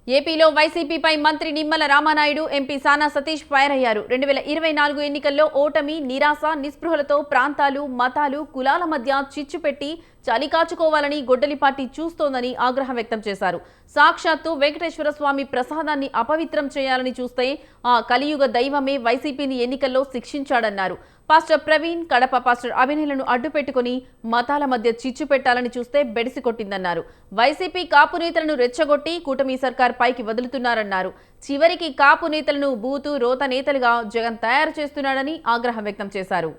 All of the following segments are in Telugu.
ఏపీలో వైసీపీపై మంత్రి నిమ్మల రామానాయుడు, ఎంపీ సానా సతీష్ ఫైర్ అయ్యారు. 2024 ఎన్నికల్లో ఓటమి, నిరాశ, నిస్పృహలతో ప్రాంతాలు, మతాలు, కులాల మధ్య చిచ్చు పెట్టి చలికాచుకోవాలని గొడ్డలి పార్టీ చూస్తోందని ఆగ్రహం వ్యక్తం చేశారు. సాక్షాత్తు వెంకటేశ్వర స్వామి ప్రసాదాన్ని అపవిత్రం చేయాలని చూస్తే ఆ కలియుగ దైవమే వైసీపీని ఎన్నికల్లో శిక్షించాడన్నారు. పాస్టర్ ప్రవీణ్, కడప పాస్టర్ అభినయలను అడ్డుపెట్టుకుని మతాల మధ్య చిచ్చు పెట్టాలని చూస్తే బెడిసి కొట్టిందన్నారు. వైసీపీ కాపు నేతలను రెచ్చగొట్టి కూటమి సర్కార్ పైకి వదులుతున్నారన్నారు. చివరికి కాపు నేతలను బూతు రోత నేతలుగా జగన్ తయారు చేస్తున్నాడని ఆగ్రహం వ్యక్తం చేశారు.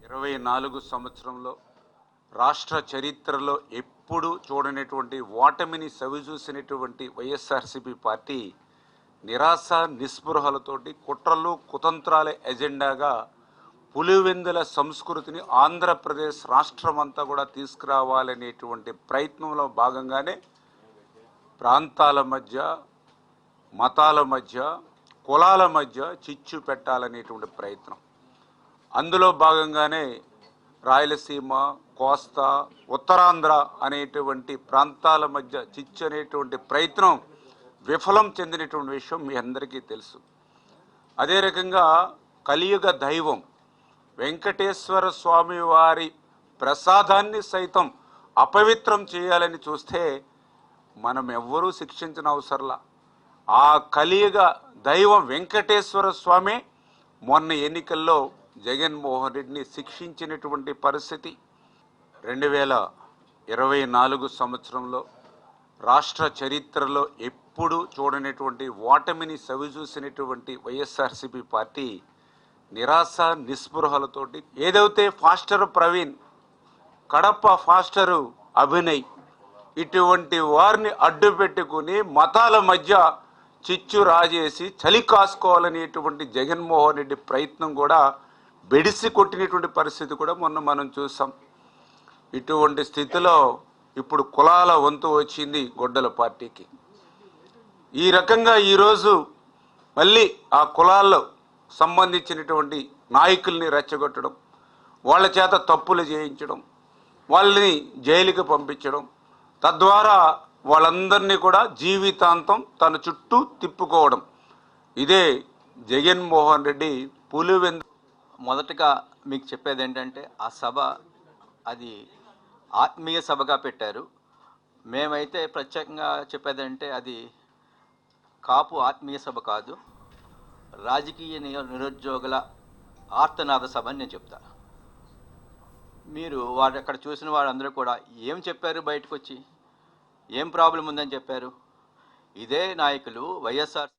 24 సంవత్సరంలో రాష్ట్ర చరిత్రలో ఎప్పుడు చూడనటువంటి ఓటమిని సవిచూసినటువంటి వైఎస్ఆర్సీపీ పార్టీ నిరాశ నిస్పృహలతోటి కుట్రలు కుతంత్రాల ఎజెండాగా పులివెందుల సంస్కృతిని ఆంధ్రప్రదేశ్ రాష్ట్రం అంతా కూడా తీసుకురావాలనేటువంటి ప్రయత్నంలో భాగంగానే ప్రాంతాల మధ్య, మతాల మధ్య, కులాల మధ్య చిచ్చు పెట్టాలనేటువంటి ప్రయత్నం. అందులో భాగంగానే రాయలసీమ, కోస్తా, ఉత్తరాంధ్ర అనేటువంటి ప్రాంతాల మధ్య చిచ్చు అనేటువంటి ప్రయత్నం విఫలం చెందినటువంటి విషయం మీ అందరికీ తెలుసు. అదే రకంగా కలియుగ దైవం వెంకటేశ్వర స్వామి వారి ప్రసాదాన్ని సైతం అపవిత్రం చేయాలని చూస్తే మనం ఎవ్వరూ శిక్షించిన అవసరంలా. ఆ కలియుగ దైవం వెంకటేశ్వర స్వామి మొన్న ఎన్నికల్లో జగన్మోహన్ రెడ్డిని శిక్షించినటువంటి పరిస్థితి. 2024 సంవత్సరంలో రాష్ట్ర చరిత్రలో ఎప్పుడు చూడనటువంటి ఓటమిని సవిచూసినటువంటి వైఎస్ఆర్సీపీ పార్టీ నిరాశ నిస్పృహలతోటి ఏదైతే ఫాస్టర్ ప్రవీణ్, కడప ఫాస్టరు అభినయ్ ఇటువంటి వారిని అడ్డు పెట్టుకుని మతాల మధ్య చిచ్చు రాజేసి చలి కాసుకోవాలనేటువంటి జగన్మోహన్ రెడ్డి ప్రయత్నం కూడా బెడిసి కొట్టినటువంటి పరిస్థితి కూడా మొన్న మనం చూసాం. ఇటువంటి స్థితిలో ఇప్పుడు కులాల వంతు వచ్చింది గొడ్డల పార్టీకి. ఈ రకంగా ఈరోజు మళ్ళీ ఆ కులాల్లో సంబంధించినటువంటి నాయకుల్ని రెచ్చగొట్టడం, వాళ్ళ చేత తప్పులు చేయించడం, వాళ్ళని జైలుకి పంపించడం, తద్వారా వాళ్ళందరినీ కూడా జీవితాంతం తన చుట్టూ తిప్పుకోవడం. ఇదే జగన్మోహన్ రెడ్డి పులివెందు. మొదటగా మీకు చెప్పేది ఏంటంటే ఆ సభ అది ఆత్మీయ సభగా పెట్టారు. మేమైతే ప్రత్యేకంగా చెప్పేదంటే అది కాపు ఆత్మీయ సభ కాదు, రాజకీయ నిరుద్యోగుల ఆర్తనాద సభ అని నేను చెప్తా. మీరు వాడు అక్కడ చూసిన వాళ్ళందరూ కూడా ఏం చెప్పారు, బయటకు వచ్చి ఏం ప్రాబ్లం ఉందని చెప్పారు. ఇదే నాయకులు వైఎస్ఆర్